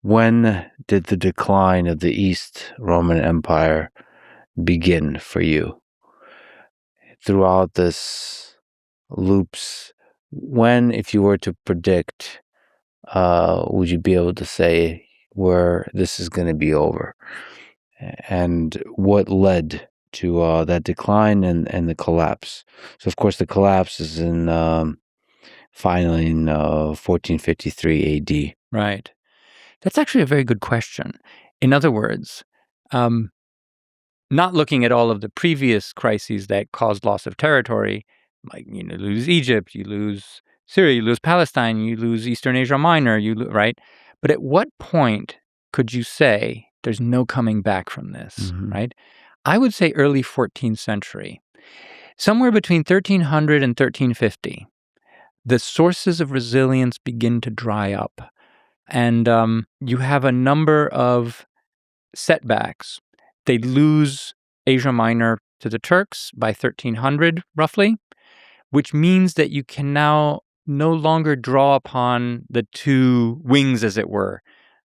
when did the decline of the East Roman Empire begin for you? Throughout this loops, when, if you were to predict, would you be able to say where this is going to be over? And what led to that decline and the collapse? So, of course, the collapse is finally in 1453 AD. Right. That's actually a very good question. In other words, not looking at all of the previous crises that caused loss of territory, like you lose Egypt, you lose Syria, you lose Palestine, you lose Eastern Asia Minor, right? But at what point could you say there's no coming back from this, right? I would say early 14th century, somewhere between 1300 and 1350, the sources of resilience begin to dry up. And you have a number of setbacks. They lose Asia Minor to the Turks by 1300, roughly, which means that you can now no longer draw upon the two wings, as it were,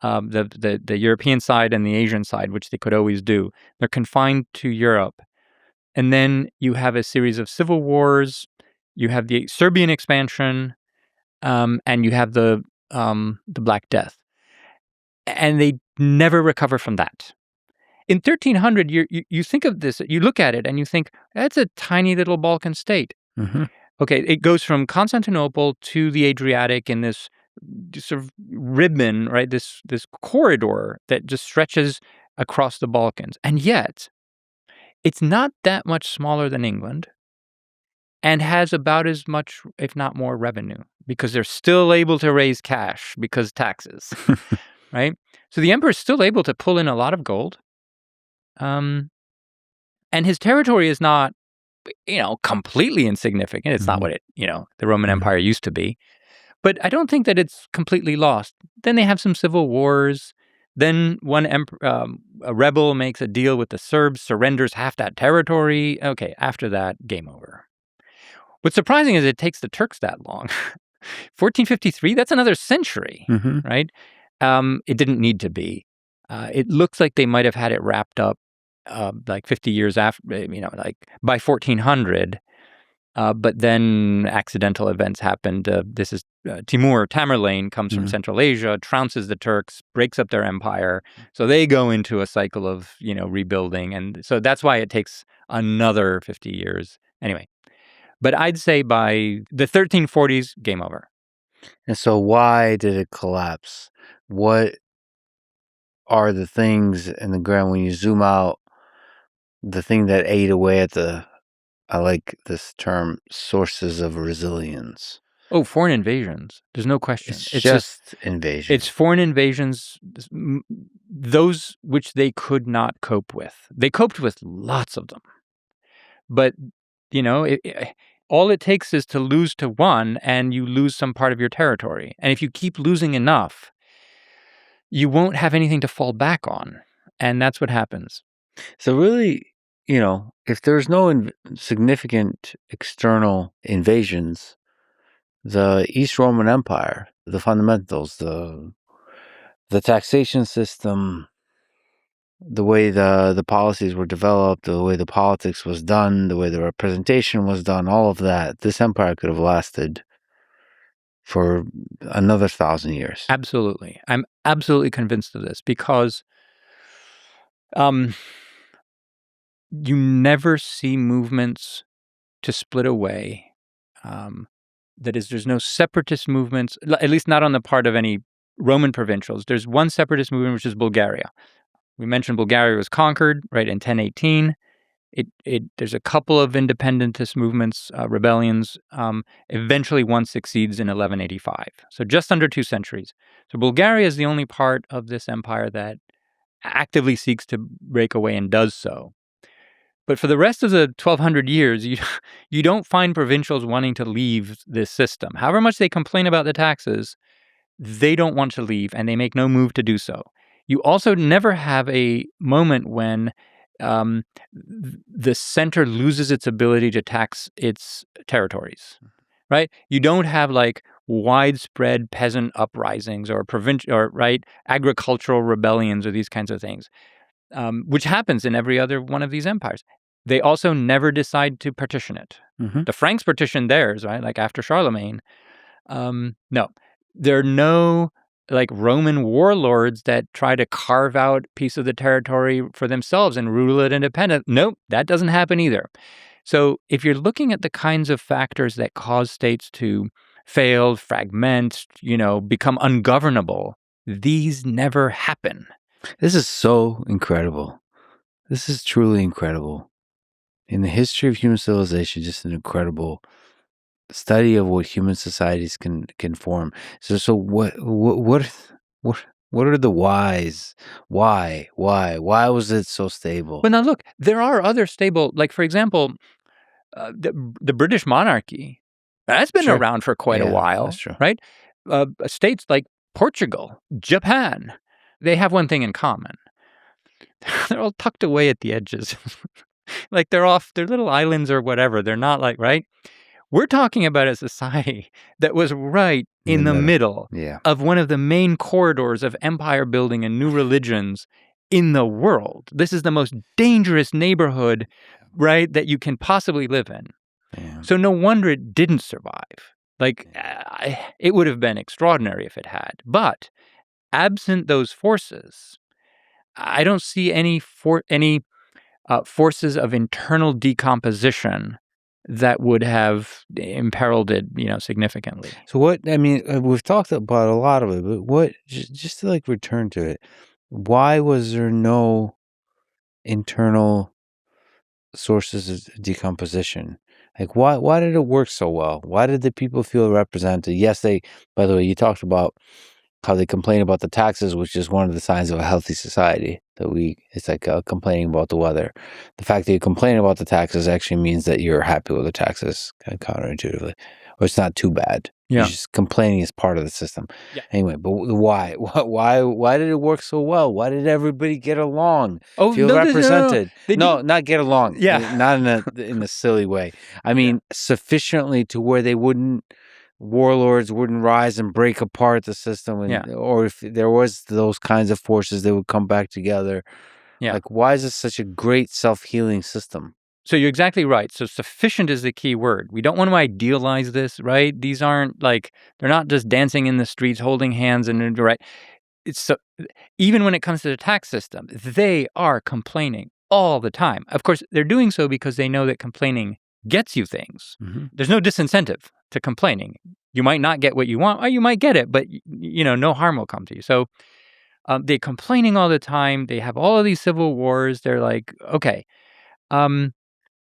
the European side and the Asian side, which they could always do. They're confined to Europe. And then you have a series of civil wars. You have the Serbian expansion, and you have the Black Death. And they never recover from that. In 1300, you think of this, you look at it and you think, that's a tiny little Balkan state. Okay, it goes from Constantinople to the Adriatic in this sort of ribbon, right? This corridor that just stretches across the Balkans. And yet, it's not that much smaller than England and has about as much, if not more, revenue because they're still able to raise cash because taxes, right? So the emperor is still able to pull in a lot of gold. And his territory is not, completely insignificant. It's not what the Roman Empire used to be. But I don't think that it's completely lost. Then they have some civil wars. Then a rebel makes a deal with the Serbs, surrenders half that territory. Okay, after that, game over. What's surprising is it takes the Turks that long. 1453, that's another century, right? It didn't need to be. It looks like they might have had it wrapped up like 50 years after, like by 1400. But then accidental events happened. This is Tamerlane comes from Central Asia, trounces the Turks, breaks up their empire. So they go into a cycle of, rebuilding. And so that's why it takes another 50 years. Anyway, but I'd say by the 1340s, game over. And so why did it collapse? What are the things in the ground when you zoom out, the thing that ate away at I like this term, sources of resilience? Oh, foreign invasions. There's no question. It's just invasion. It's foreign invasions, those which they could not cope with. They coped with lots of them. But, all it takes is to lose to one and you lose some part of your territory. And if you keep losing enough, you won't have anything to fall back on. And that's what happens. So really, if there's no significant external invasions, the East Roman Empire, the fundamentals, the taxation system, the way the policies were developed, the way the politics was done, the way the representation was done, all of that, this empire could have lasted for another 1,000 years. Absolutely. I'm absolutely convinced of this because you never see movements to split away. That is, there's no separatist movements, at least not on the part of any Roman provincials. There's one separatist movement, which is Bulgaria. We mentioned Bulgaria was conquered, right, in 1018. There's a couple of independentist movements, rebellions. Eventually, one succeeds in 1185. So just under 2 centuries. So Bulgaria is the only part of this empire that actively seeks to break away and does so. But for the rest of the 1,200 years, you don't find provincials wanting to leave this system. However much they complain about the taxes, they don't want to leave, and they make no move to do so. You also never have a moment when the center loses its ability to tax its territories, right? You don't have like widespread peasant uprisings or agricultural rebellions or these kinds of things, which happens in every other one of these empires. They also never decide to partition it. Mm-hmm. The Franks partitioned theirs, right? Like after Charlemagne. No, there are no like Roman warlords that try to carve out a piece of the territory for themselves and rule it independent. Nope, that doesn't happen either. So if you're looking at the kinds of factors that cause states to fail, fragment, become ungovernable, these never happen. This is so incredible. This is truly incredible. In the history of human civilization, just an incredible study of what human societies can form. So what are the whys? Why was it so stable? But now look, there are other stable, like for example, the British monarchy. That's been Sure. around for quite a while, That's true. right? States like Portugal, Japan, they have one thing in common. They're all tucked away at the edges. Like they're little islands or whatever. They're not like, right? We're talking about a society that was right in the middle of one of the main corridors of empire building and new religions in the world. This is the most dangerous neighborhood, right, that you can possibly live in. Yeah. So no wonder it didn't survive. Like, it would have been extraordinary if it had. But absent those forces, I don't see any forces of internal decomposition that would have imperiled it, significantly. So we've talked about a lot of it, but just to like return to it, why was there no internal sources of decomposition? Like why did it work so well? Why did the people feel represented? Yes, by the way, you talked about how they complain about the taxes, which is one of the signs of a healthy society. It's like complaining about the weather. The fact that you complain about the taxes actually means that you're happy with the taxes, kind of counterintuitively, or it's not too bad. Yeah. It's just complaining is part of the system. Yeah. Anyway, but why? Why did it work so well? Why did everybody get along? Feel represented? No, not get along. Yeah. Not in a silly way. I mean, sufficiently to where warlords wouldn't rise and break apart the system, or if there was those kinds of forces, they would come back together. Yeah. Like, why is this such a great self-healing system? So you're exactly right. So sufficient is the key word. We don't want to idealize this, right? These aren't like, they're not just dancing in the streets, holding hands right. It's so, even when it comes to the tax system, they are complaining all the time. Of course, they're doing so because they know that complaining gets you things. Mm-hmm. There's no disincentive to complaining. You might not get what you want, or you might get it, but no harm will come to you. So they're complaining all the time. They have all of these civil wars. They're like, okay.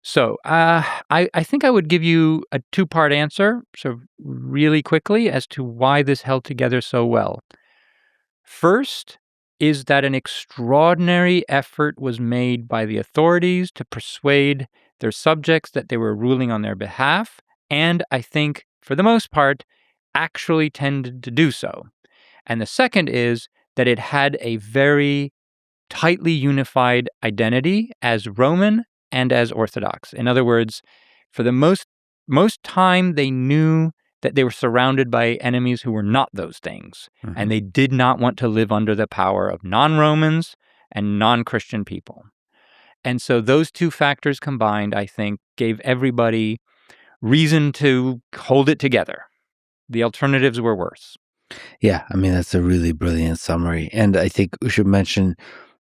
So I think I would give you a two-part answer, so really quickly, as to why this held together so well. First is that an extraordinary effort was made by the authorities to persuade their subjects that they were ruling on their behalf, and I think, for the most part, actually tended to do so. And the second is that it had a very tightly unified identity as Roman and as Orthodox. In other words, for the most time, they knew that they were surrounded by enemies who were not those things, Mm-hmm. and they did not want to live under the power of non-Romans and non-Christian people. And so those two factors combined, I think, gave everybody reason to hold it together. The alternatives were worse. Yeah, I mean, that's a really brilliant summary. And I think we should mention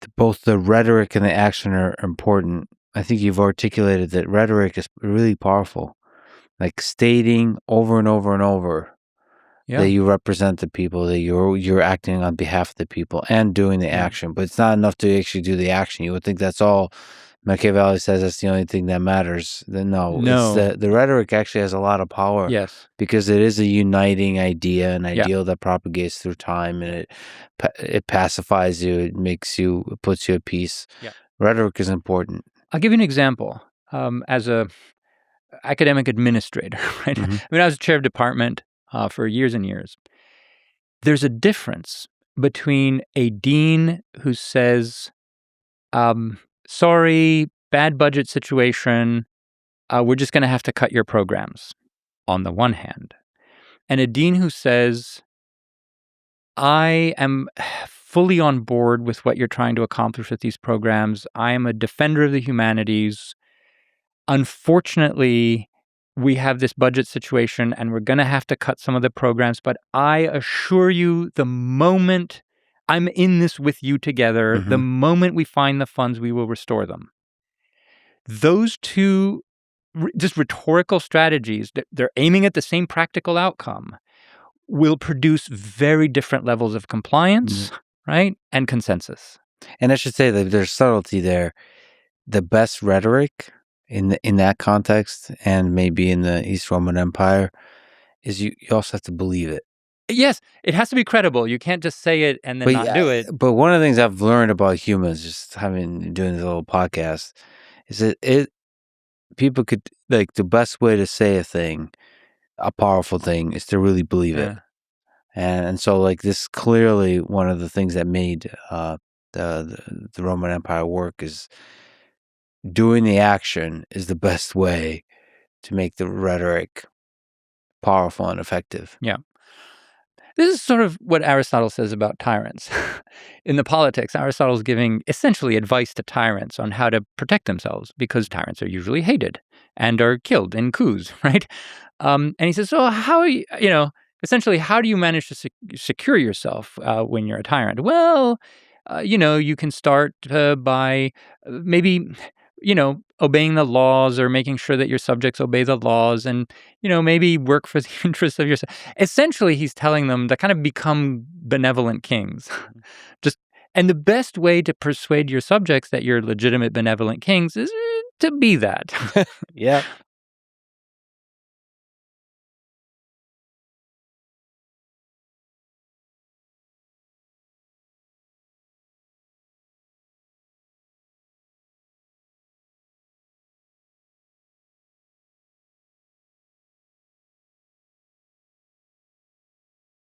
that both the rhetoric and the action are important. I think you've articulated that rhetoric is really powerful, like stating over and over and over that you represent the people, that you're acting on behalf of the people and doing the action. But it's not enough to actually do the action. You would think that's all. Machiavelli says that's the only thing that matters. No. It's the rhetoric actually has a lot of power. Yes. Because it is a uniting idea, an ideal that propagates through time, and it pacifies you, it puts you at peace. Yeah. Rhetoric is important. I'll give you an example. As a academic administrator, right? Mm-hmm. I mean, I was chair of department for years and years. There's a difference between a dean who says, sorry, bad budget situation, we're just going to have to cut your programs, on the one hand, and a dean who says, I am fully on board with what you're trying to accomplish with these programs. I am a defender of the humanities. Unfortunately, we have this budget situation and we're going to have to cut some of the programs. But I assure you, the moment I'm in this with you together, the moment we find the funds, we will restore them. Those two just rhetorical strategies, they're aiming at the same practical outcome, will produce very different levels of compliance, right? And consensus. And I should say that there's subtlety there. The best rhetoric in that context, and maybe in the East Roman Empire, is you also have to believe it. Yes, it has to be credible. You can't just say it and then not do it. But one of the things I've learned about humans, just doing this little podcast, is that people could, like, the best way to say a thing, a powerful thing, is to really believe it. And so, like, this is clearly one of the things that made the Roman Empire work, is doing the action is the best way to make the rhetoric powerful and effective. Yeah. This is sort of what Aristotle says about tyrants. In the Politics, Aristotle's giving essentially advice to tyrants on how to protect themselves, because tyrants are usually hated and are killed in coups, right? And he says, so how, essentially, how do you manage to secure yourself when you're a tyrant? Well, you can start by maybe, obeying the laws, or making sure that your subjects obey the laws, and, maybe work for the interests of yourself. Essentially, he's telling them to kind of become benevolent kings. And the best way to persuade your subjects that you're legitimate benevolent kings is to be that. Yeah.